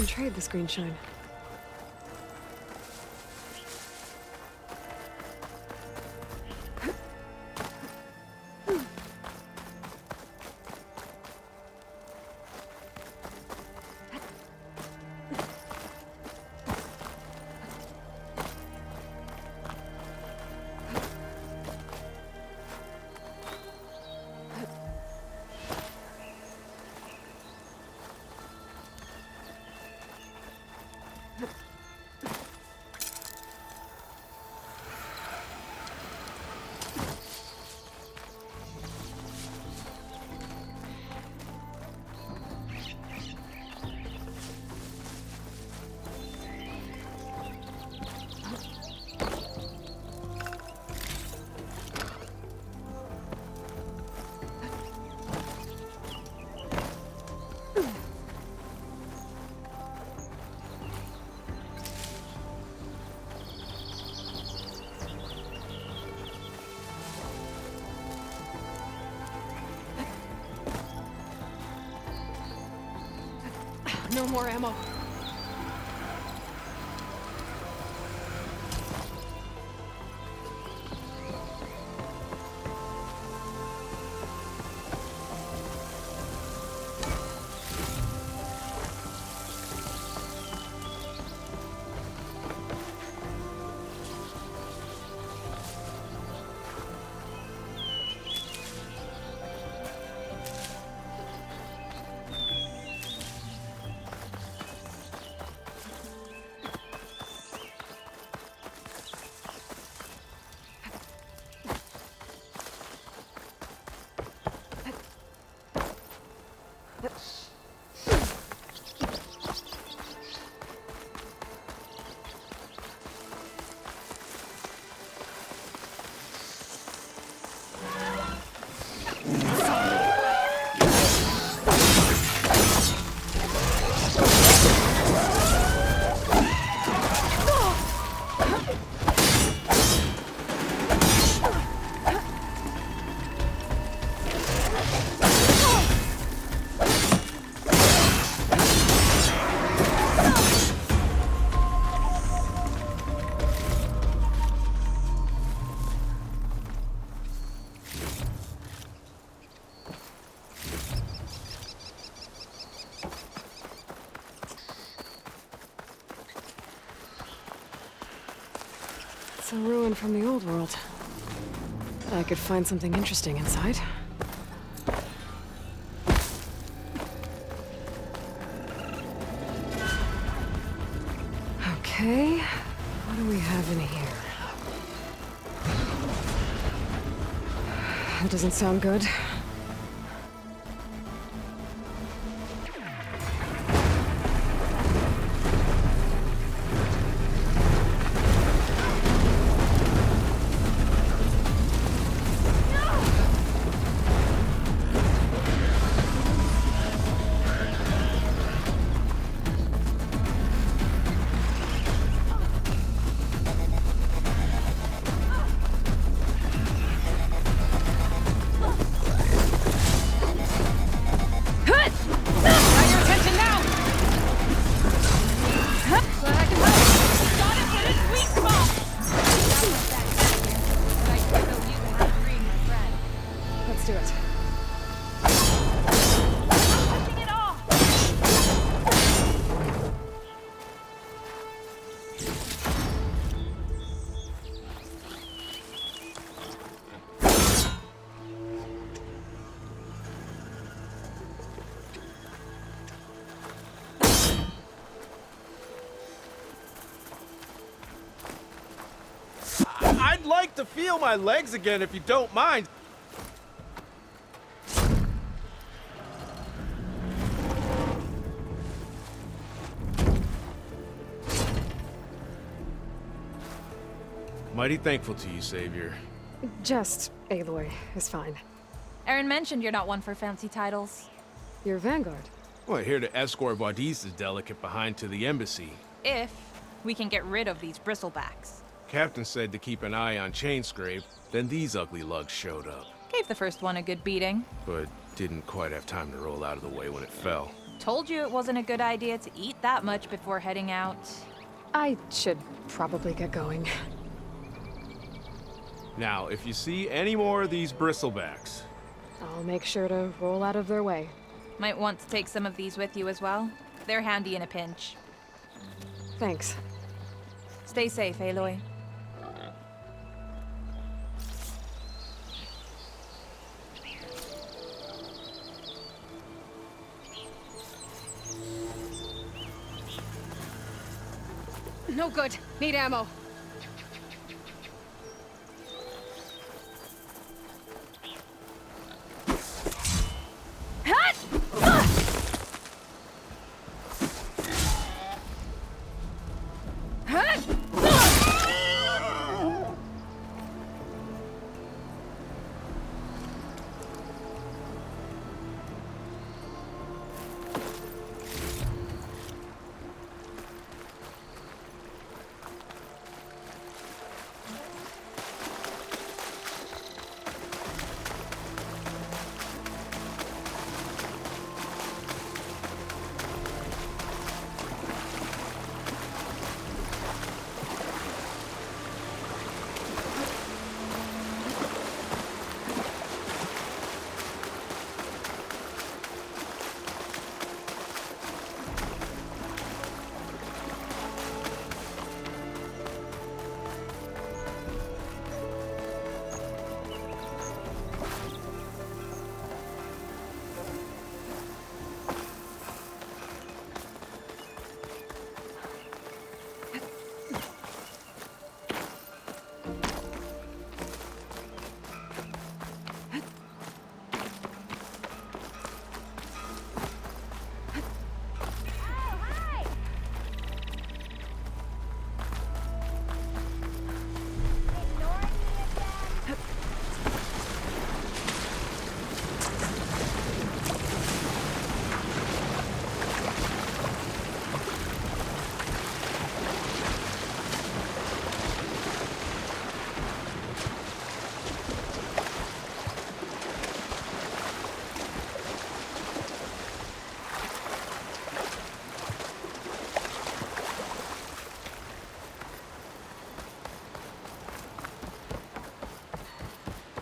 can trade this green shine. No more ammo. It's a ruin from the old world. Bet I could find something interesting inside. Okay, what do we have in here? That doesn't sound good. Let's do it. I'd like to feel my legs again if you don't mind. Mighty thankful to you, Savior. Just Aloy is fine. Aaron mentioned you're not one for fancy titles. You're Vanguard. Well, here to escort Wadis's delicate behind to the embassy. If we can get rid of these bristlebacks. Captain said to keep an eye on Chainscrape, then these ugly lugs showed up. Gave the first one a good beating. But didn't quite have time to roll out of the way when it fell. Told you it wasn't a good idea to eat that much before heading out. I should probably get going. Now, if you see any more of these bristlebacks, I'll make sure to roll out of their way. Might want to take some of these with you as well. They're handy in a pinch. Thanks. Stay safe, Aloy. No good. Need ammo.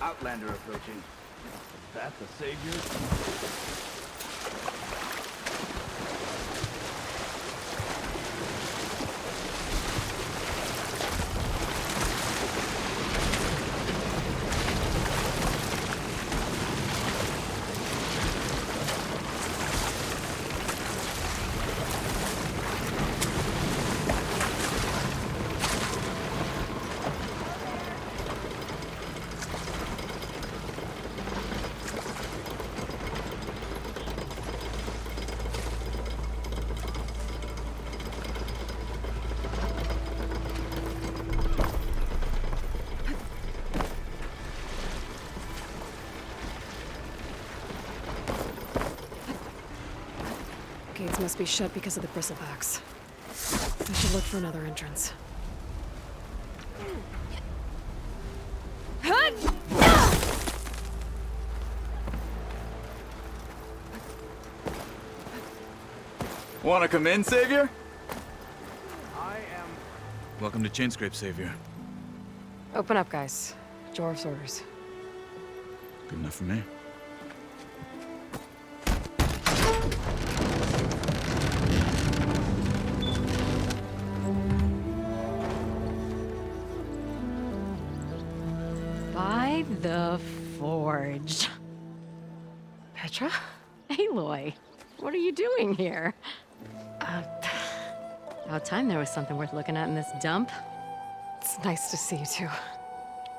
Outlander approaching. That the savior? Gates must be shut because of the bristlebacks. I should look for another entrance. Wanna come in, Savior? I am... Welcome to Chainscrape, Savior. Open up, guys. Jorv's orders. Good enough for me. By the Forge. Petra? Aloy, what are you doing here? About time there was something worth looking at in this dump. It's nice to see you too.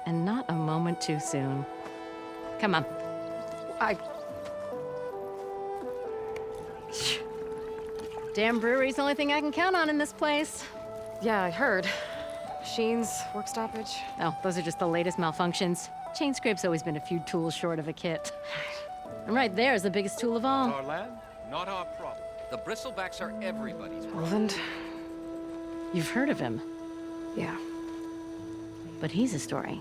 And not a moment too soon. Come on. Damn brewery's the only thing I can count on in this place. Yeah, I heard. Machines, work stoppage. Oh, those are just the latest malfunctions. Chainscrape's always been a few tools short of a kit. And right there is the biggest tool of all. Our land, not our problem. The bristlebacks are everybody's problem. Roland? You've heard of him, Yeah. but he's a story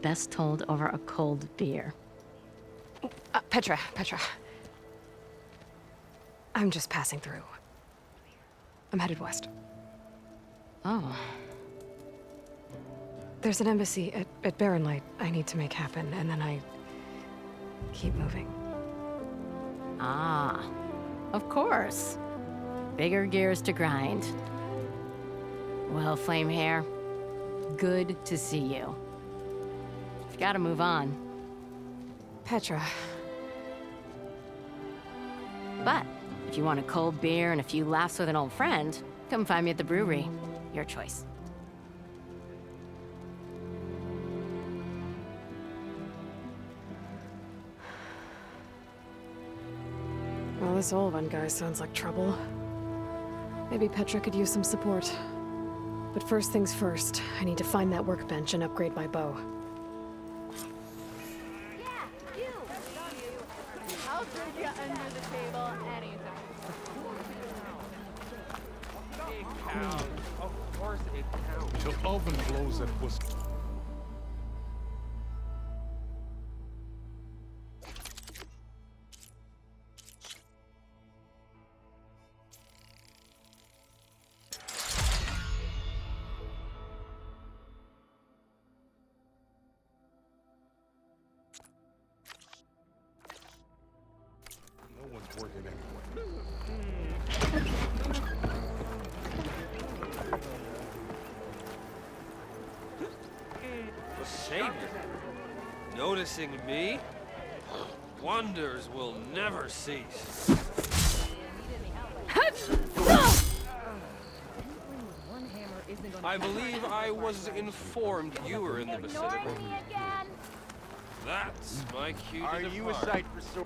best told over a cold beer. Petra. I'm just passing through. I'm headed west. Oh. There's an embassy at Barren Light I need to make happen, and then I keep moving. Ah. Of course. Bigger gears to grind. Well, Flamehair, good to see you. You've got to move on. Petra. But if you want a cold beer and a few laughs with an old friend, come find me at the brewery. Your choice. Well, this old one guy sounds like trouble. Maybe Petra could use some support. But first things first, I need to find that workbench and upgrade my bow. I'll bring you under the table anytime. It counts. Of course it counts. Till oven blows that whistle. No one's working anyway. The Savior? Noticing me? Wonders will never cease. I believe I was informed you were in the vicinity. That's my cue to Are you a depart. sight for sore?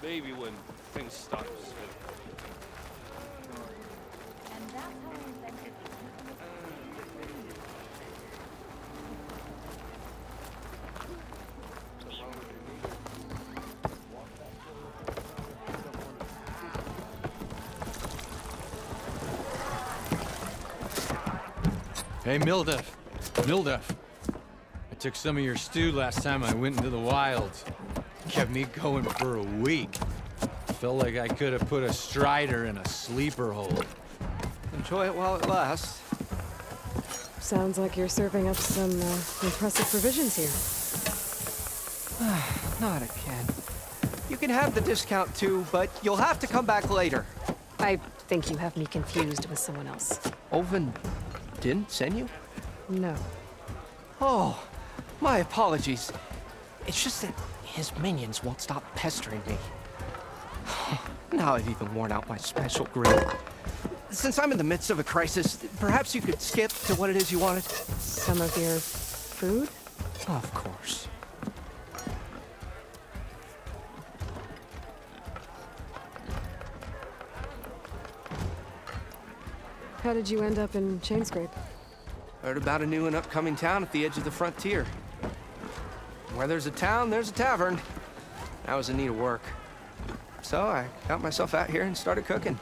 Maybe when things stop spinning. Hey, Mildef. Mildef. I took some of your stew last time I went into the wilds. Kept me going for a week. Felt like I could have put a strider in a sleeper hole. Enjoy it while it lasts. Sounds like you're serving up some impressive provisions here. Not again. You can have the discount too, but you'll have to come back later. I think you have me confused with someone else. Oven didn't send you? No. Oh, my apologies. It's just that his minions won't stop pestering me. Now I've even worn out my special grill. Since I'm in the midst of a crisis, perhaps you could skip to what it is you wanted? Some of your food? Of course. How did you end up in Chainscrape? Heard about a new and upcoming town at the edge of the frontier. Where there's a town, there's a tavern. I was in need of work. So I got myself out here and started cooking.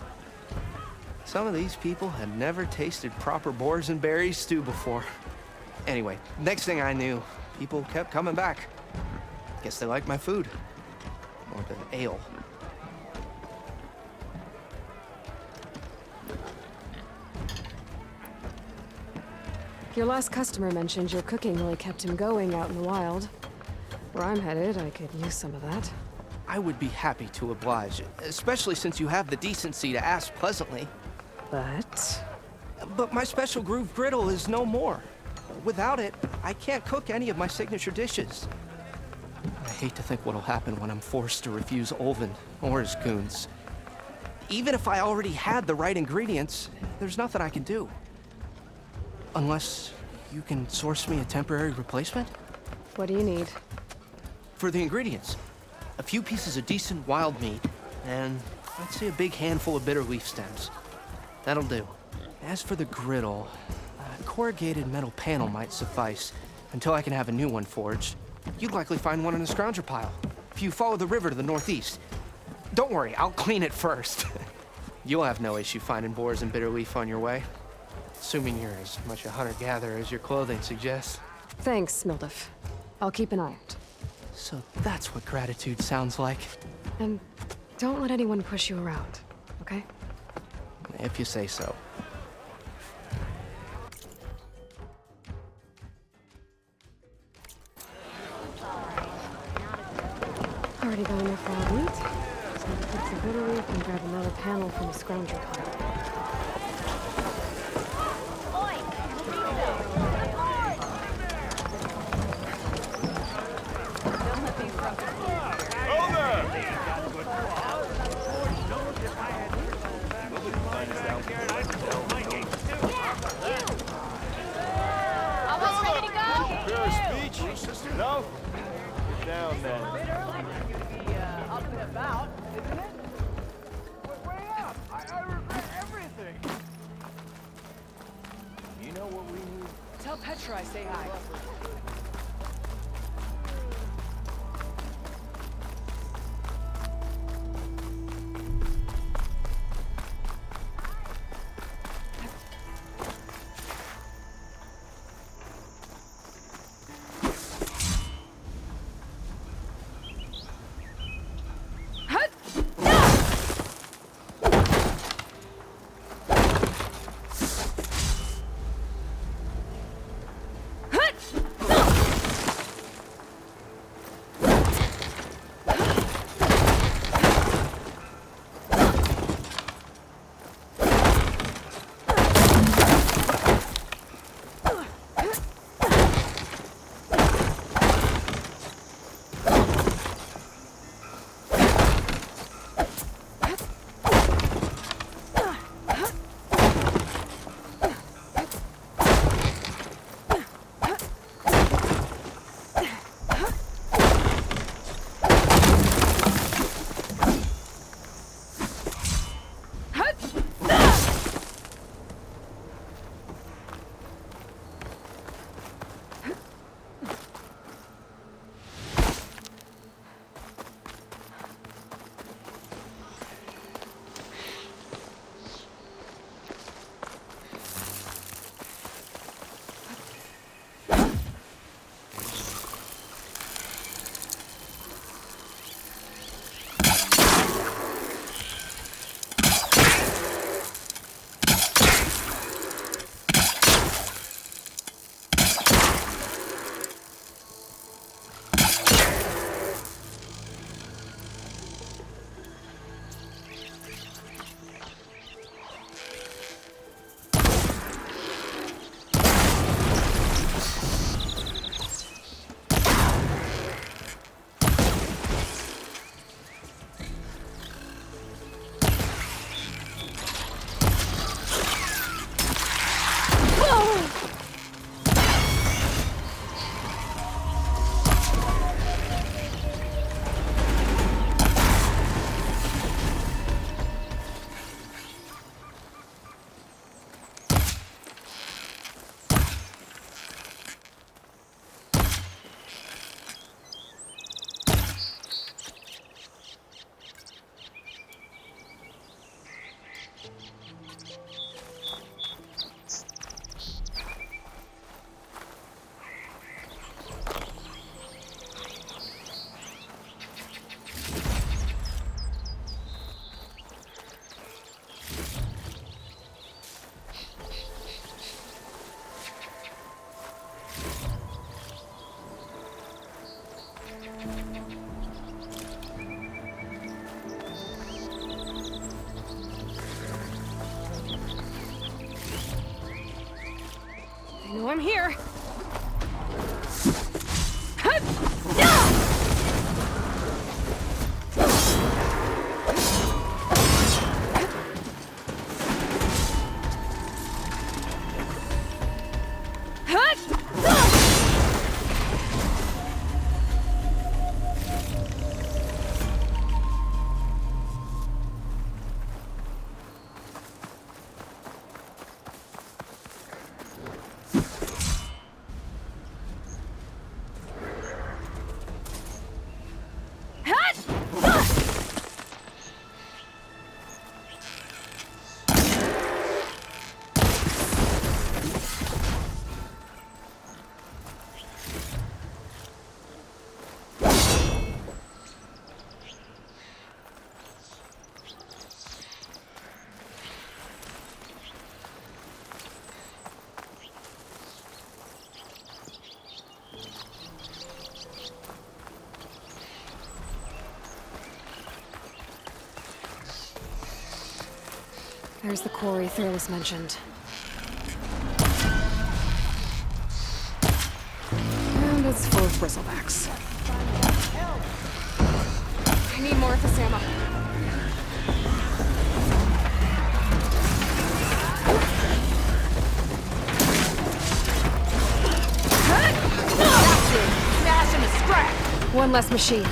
Some of these people had never tasted proper boars and berries stew before. Anyway, next thing I knew, people kept coming back. Guess they liked my food. Or the ale. Your last customer mentioned your cooking really kept him going out in the wild. Where I'm headed, I could use some of that. I would be happy to oblige, especially since you have the decency to ask pleasantly. But my special groove griddle is no more. Without it, I can't cook any of my signature dishes. I hate to think what'll happen when I'm forced to refuse Olvin or his goons. Even if I already had the right ingredients, there's nothing I can do. Unless you can source me a temporary replacement? What do you need? For the ingredients, a few pieces of decent wild meat, and I'd say a big handful of bitter leaf stems. That'll do. As for the griddle, a corrugated metal panel might suffice until I can have a new one forged. You'd likely find one in a scrounger pile if you follow the river to the northeast. Don't worry, I'll clean it first. You'll have no issue finding boars and bitter leaf on your way. Assuming you're as much a hunter-gatherer as your clothing suggests. Thanks, Mildef. I'll keep an eye out. So that's what gratitude sounds like. And don't let anyone push you around, okay? If you say so. Already got enough raw meat. Just need to pick some bitter leaf and grab another panel from a scrounger pile. Almost ready to go? No? Get down then. Up and about, isn't it? Way up! I regret everything! You know what we need? Tell Petra I say hi. I'm here. There's the quarry Thurles mentioned. And it's full of bristlebacks. I need more of this ammo. That's it! Smash him to scrap! One less machine.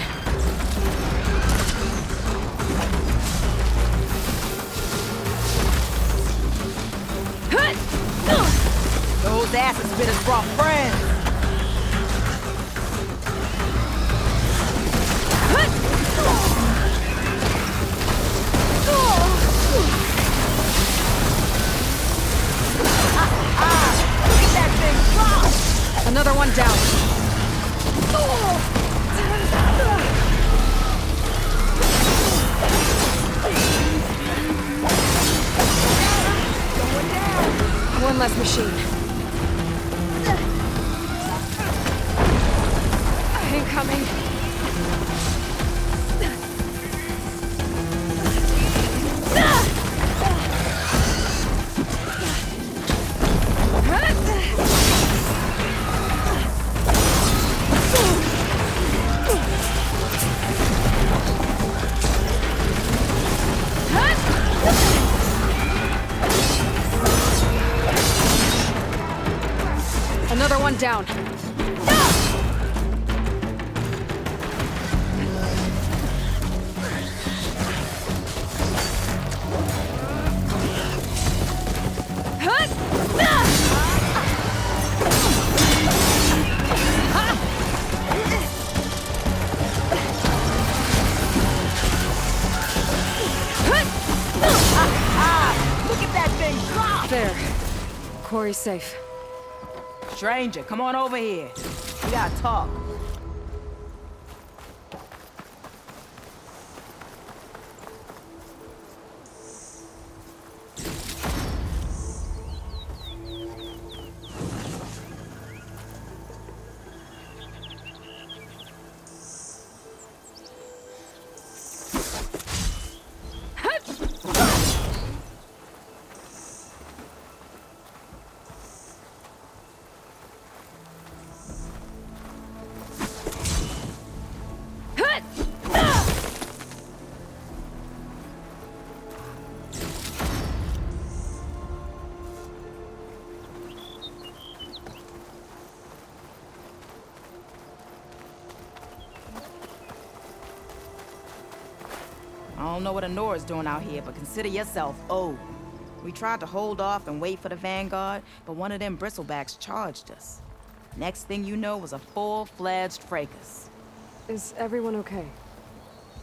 Those acid spitters brought friends! Look at that thing drop! Another one down. One less machine. Incoming. Another one down. There. Quarry's safe. Stranger, come on over here. We gotta talk. I don't know what Anora's doing out here, but consider yourself owed. We tried to hold off and wait for the Vanguard, but one of them bristlebacks charged us. Next thing you know was a full-fledged fracas. Is everyone okay?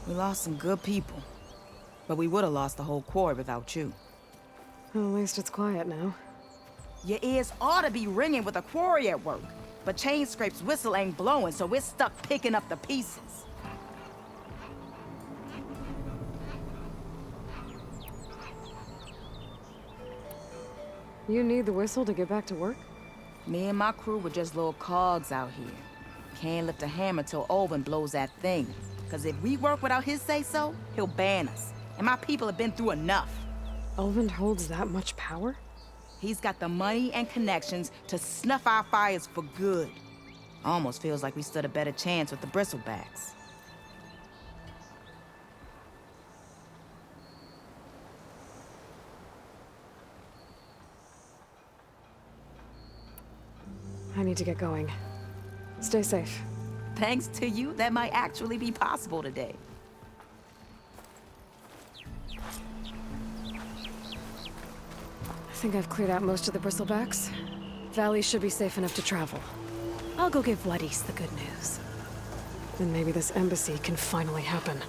We lost some good people, but we would have lost the whole quarry without you. Well, at least it's quiet now. Your ears ought to be ringing with a quarry at work, but Chainscrape's whistle ain't blowing, so we're stuck picking up the pieces. You need the whistle to get back to work? Me and my crew were just little cogs out here. Can't lift a hammer till Olvin blows that thing. Cause if we work without his say-so, he'll ban us. And my people have been through enough. Olvin holds that much power? He's got the money and connections to snuff our fires for good. Almost feels like we stood a better chance with the Bristlebacks. I need to get going. Stay safe. Thanks to you, that might actually be possible today. I think I've cleared out most of the Bristlebacks. Valley should be safe enough to travel. I'll go give Vladis the good news. Then maybe this embassy can finally happen.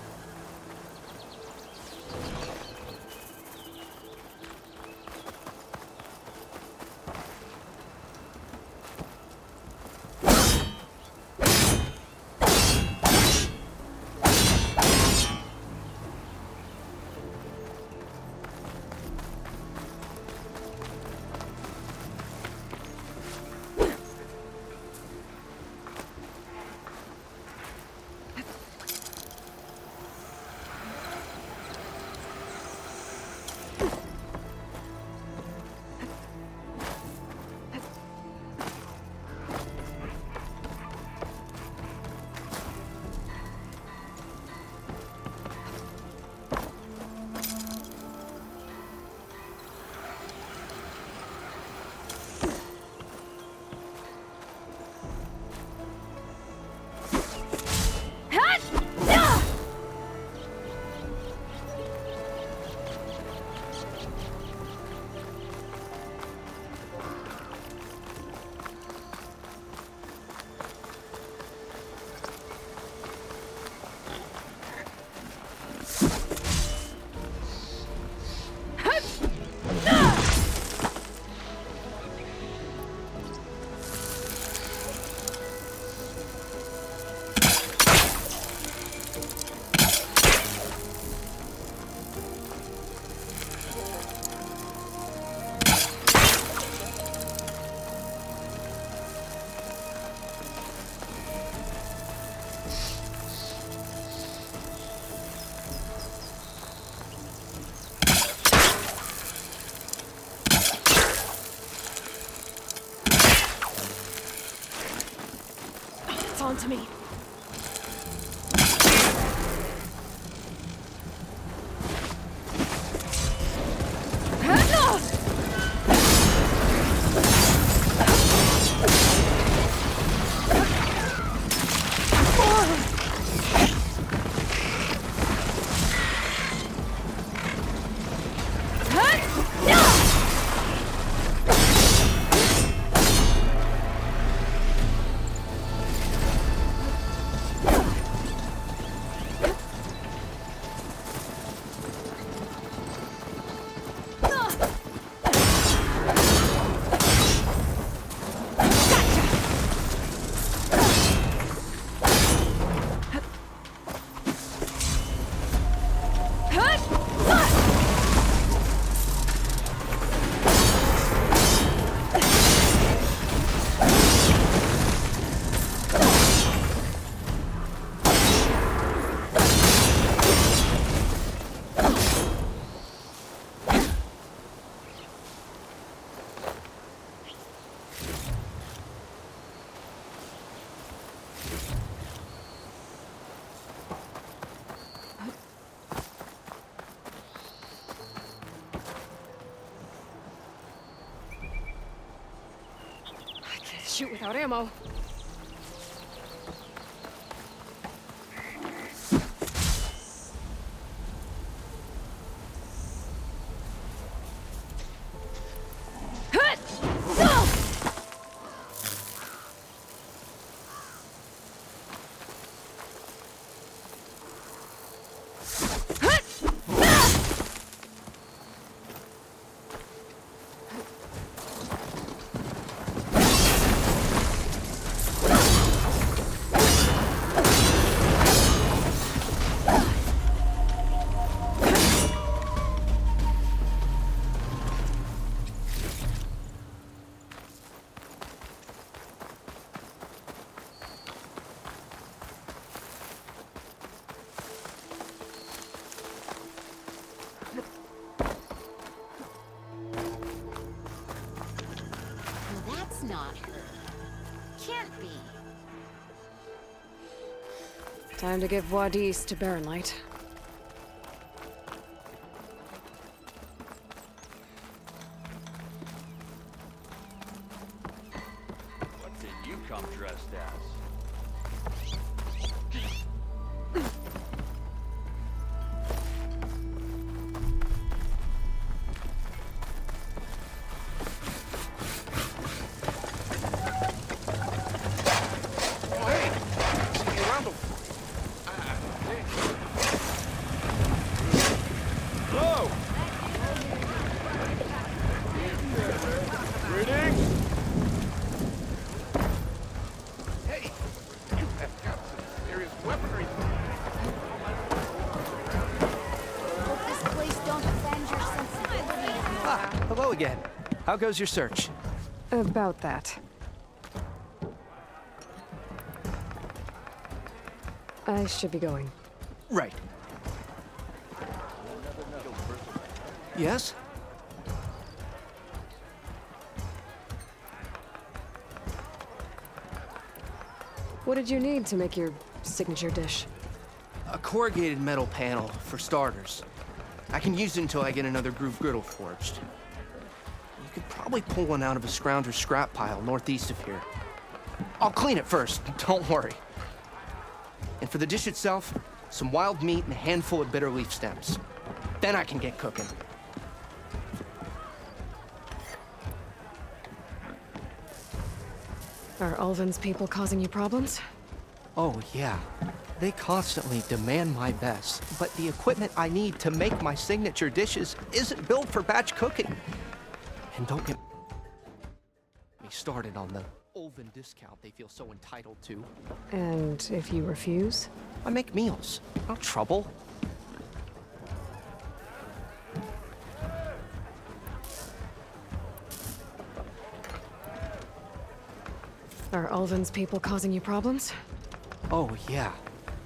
It's on to me. Shoot without ammo. Time to give Wadis to Baronlight. What did you come dressed as? Hello again. How goes your search? About that. I should be going. Right. Yes? What did you need to make your signature dish? A corrugated metal panel, for starters. I can use it until I get another groove griddle forged. You could probably pull one out of a scrounger scrap pile northeast of here. I'll clean it first, don't worry. And for the dish itself, some wild meat and a handful of bitter leaf stems. Then I can get cooking. Are Ulvin's people causing you problems? Oh, yeah. They constantly demand my best, but the equipment I need to make my signature dishes isn't built for batch cooking. And don't get me started on the Ulvin discount they feel so entitled to. And if you refuse? I make meals, no trouble. Are Ulvin's people causing you problems? Oh, yeah.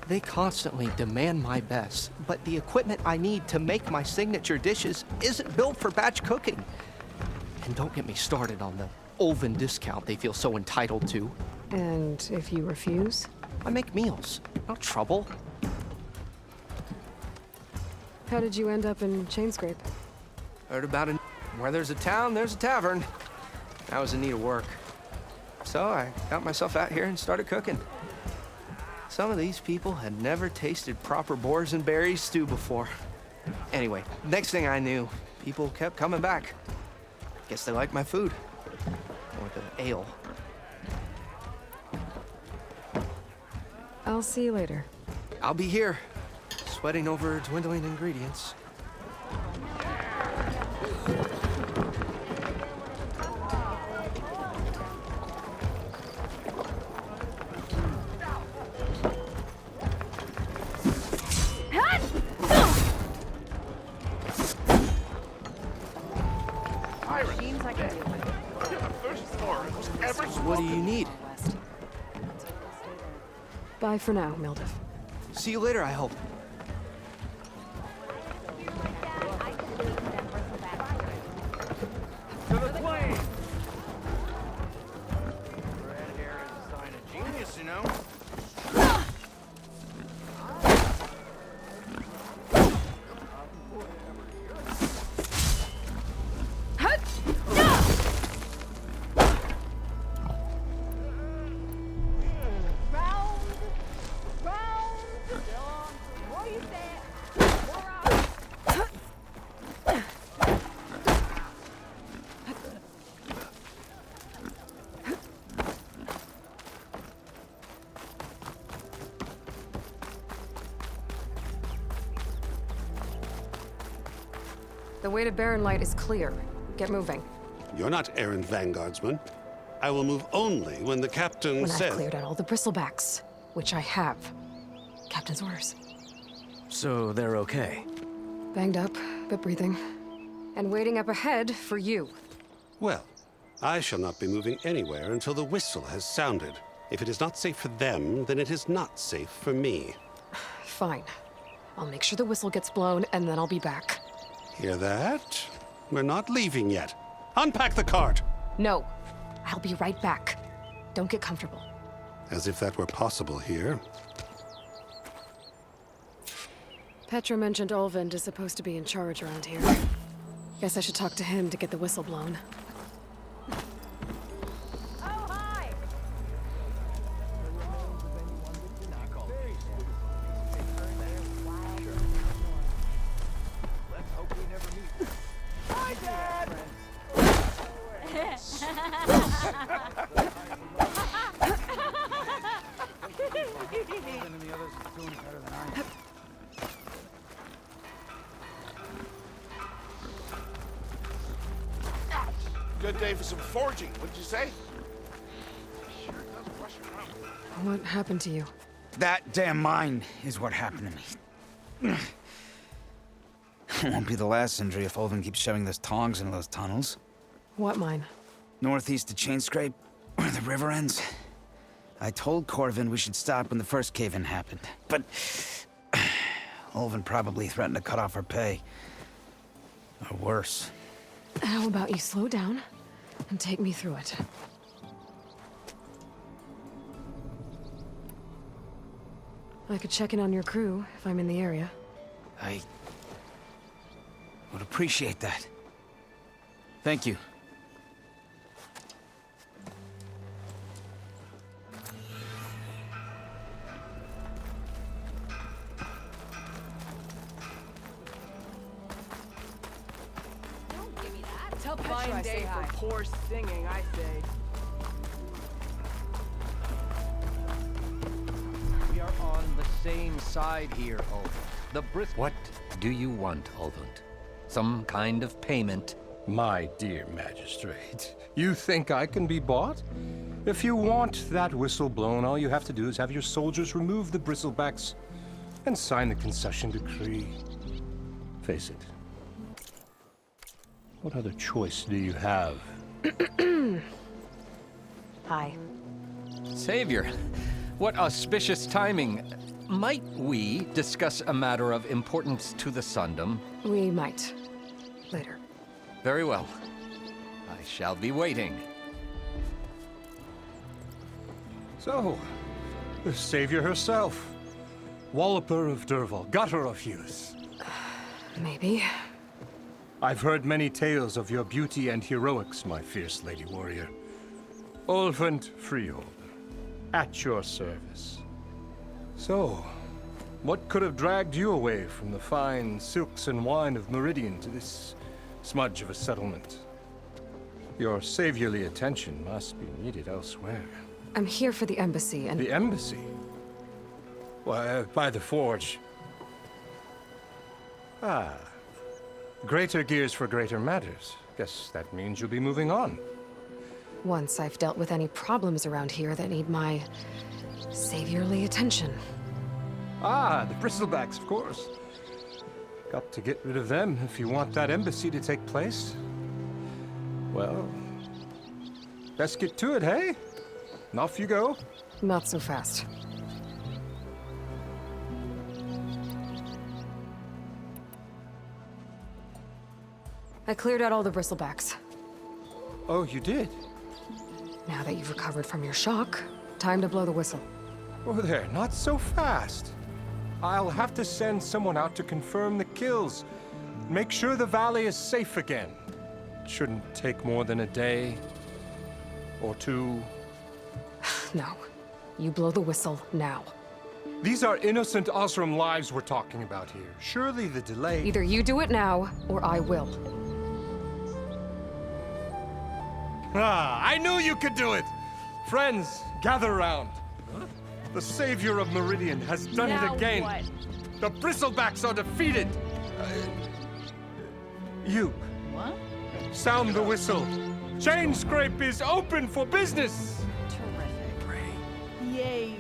They constantly demand my best, but the equipment I need to make my signature dishes isn't built for batch cooking. And don't get me started on the Ulvin discount they feel so entitled to. And if you refuse? I make meals, no trouble. How did you end up in Chainscrape? Heard about it. Where there's a town, there's a tavern. I was in need of work. So I got myself out here and started cooking. Some of these people had never tasted proper boars and berries stew before. Anyway, next thing I knew, people kept coming back. Guess they liked my food. Or the ale. I'll see you later. I'll be here, sweating over dwindling ingredients. What do you need? Bye for now, Mildev. See you later, I hope. To the plane! Red hair is a sign of genius, you know? The way to Baronlight is clear. Get moving. You're not errand vanguardsman. I will move only when the captain When says... I've cleared out all the bristlebacks, which I have. Captain's orders. So they're okay? Banged up, but breathing. And waiting up ahead for you. Well, I shall not be moving anywhere until the whistle has sounded. If it is not safe for them, then it is not safe for me. Fine. I'll make sure the whistle gets blown, and then I'll be back. Hear that? We're not leaving yet. Unpack the cart! No. I'll be right back. Don't get comfortable. As if that were possible here. Petra mentioned Olvind is supposed to be in charge around here. Guess I should talk to him to get the whistle blown. Good day for some forging, wouldn't you say? What happened to you? That damn mine is what happened to me. It won't be the last injury if Olvind keeps shoving those tongs into those tunnels. What mine? Northeast of Chainscrape, where the river ends. I told Corvin we should stop when the first cave-in happened, but Olvind probably threatened to cut off our pay. Or worse. How about you slow down and take me through it? I could check in on your crew if I'm in the area. I would appreciate that. Thank you. Tell Petra Fine I day say for hi. poor singing, I say. We are on the same side here, Olvind. The What do you want, Olvind? Some kind of payment? My dear magistrate, you think I can be bought? If you want that whistle blown, all you have to do is have your soldiers remove the bristlebacks and sign the concession decree. Face it. What other choice do you have? Hi. Savior, what auspicious timing. Might we discuss a matter of importance to the Sundom? We might. Later. Very well. I shall be waiting. So, the Savior herself. Walloper of Derval, gutter of youth. Maybe. I've heard many tales of your beauty and heroics, my fierce lady warrior. Olvind Freehold, at your service. So, what could have dragged you away from the fine silks and wine of Meridian to this smudge of a settlement? Your saviorly attention must be needed elsewhere. I'm here for the embassy and— The embassy? Why, by the forge. Ah. Greater gears for greater matters. Guess that means you'll be moving on. once I've dealt with any problems around here that need my saviorly attention. Ah, the bristlebacks, of course. Got to get rid of them if you want that embassy to take place. Well, best get to it, hey? And off you go. Not so fast. I cleared out all the bristlebacks. Oh, you did? Now that you've recovered from your shock, time to blow the whistle. Oh there, not so fast. I'll have to send someone out to confirm the kills. Make sure the valley is safe again. It shouldn't take more than a day or two. No. You blow the whistle now. These are innocent Osram lives we're talking about here. Surely the delay... Either you do it now, or I will. Ah, I knew you could do it! Friends, gather around. The savior of Meridian has done Now it again. what? The bristlebacks are defeated. You. What? Sound the whistle. Chainscrape is open for business. Yay.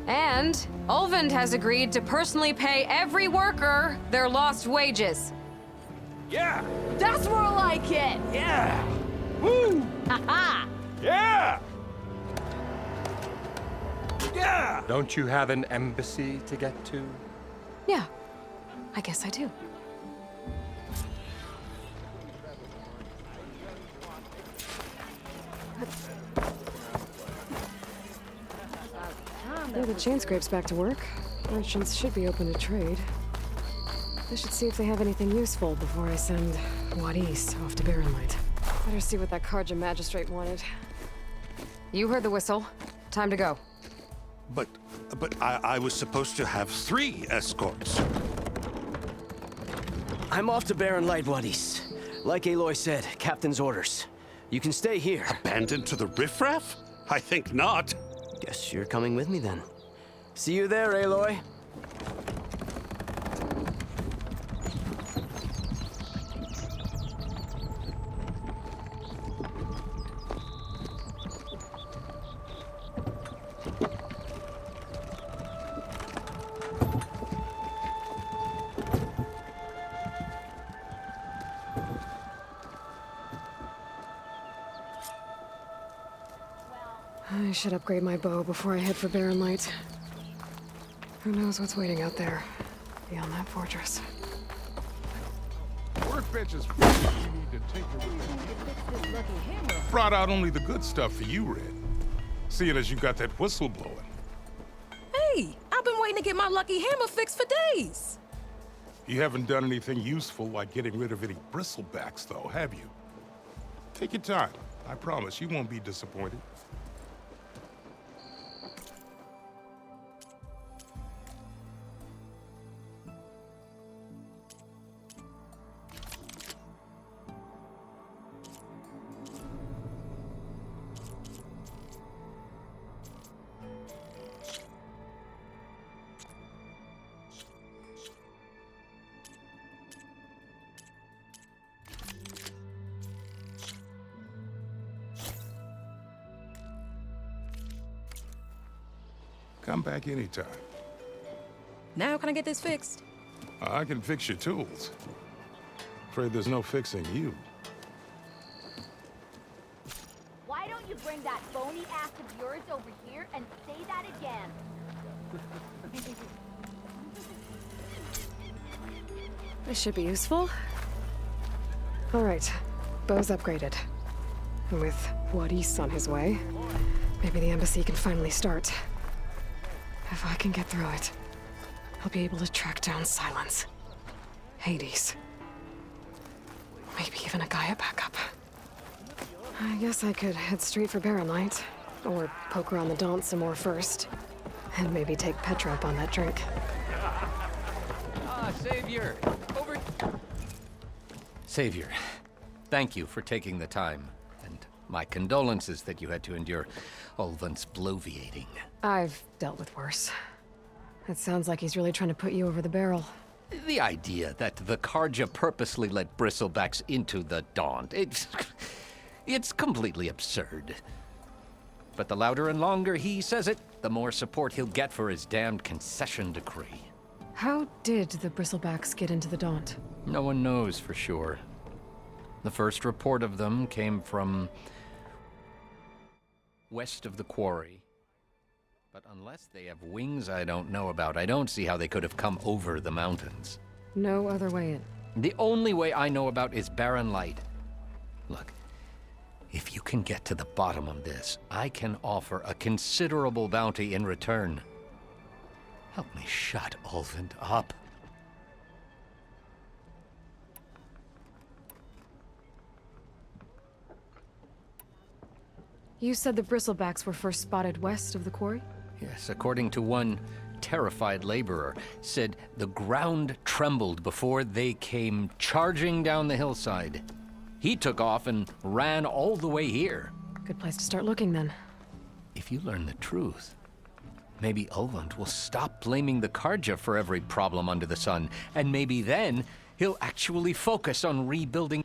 And Olvind has agreed to personally pay every worker their lost wages. Yeah! That's more like it! Yeah! Woo! Ha-ha! Yeah! Yeah! Don't you have an embassy to get to? Yeah, I guess I do. Come Yeah, the chain scrape's back to work. Merchants should be open to trade. I should see if they have anything useful before I send Wadis off to Barren Light. Better see what that Carja magistrate wanted. You heard the whistle. Time to go. But I was supposed to have 3 escorts. I'm off to Barren Light, Wadis. Like Aloy said, Captain's orders. You can stay here. Abandoned to the riffraff? I think not. Guess you're coming with me then. See you there, Aloy. I should upgrade my bow before I head for Barren Light. Who knows what's waiting out there, beyond that fortress. Workbench is free. You need to take it with you. Brought out only the good stuff for you, Red. Seeing as you got that whistle blowing. Hey, I've been waiting to get my lucky hammer fixed for days. You haven't done anything useful like getting rid of any bristlebacks, though, have you? Take your time. I promise you won't be disappointed. Come back anytime. Now can I get this fixed? I can fix your tools. Afraid there's no fixing you. Why don't you bring that bony ass of yours over here and say that again? This should be useful. All right, bow's upgraded. And with Wadis on his way, maybe the embassy can finally start. If I can get through it, I'll be able to track down Silence, Hades, maybe even a Gaia backup. I guess I could head straight for Barren Light, or poke around the Daunt some more first, and maybe take Petra up on that drink. Ah, Savior! Over... Savior, thank you for taking the time, and my condolences that you had to endure Ulvund's bloviating. I've dealt with worse. It sounds like he's really trying to put you over the barrel. The idea that the Carja purposely let bristlebacks into the Daunt, it's completely absurd. But the louder and longer he says it, the more support he'll get for his damned concession decree. How did the Bristlebacks get into the Daunt? No one knows for sure. The first report of them came from west of the quarry. But unless they have wings I don't know about, I don't see how they could have come over the mountains. No other way in. The only way I know about is Barren Light. Look, if you can get to the bottom of this, I can offer a considerable bounty in return. Help me shut Ulvund up. You said the Bristlebacks were first spotted west of the quarry? Yes, according to one terrified laborer, said the ground trembled before they came charging down the hillside. He took off and ran all the way here. Good place to start looking, then. If you learn the truth, maybe Ulvund will stop blaming the Carja for every problem under the sun, and maybe then he'll actually focus on rebuilding...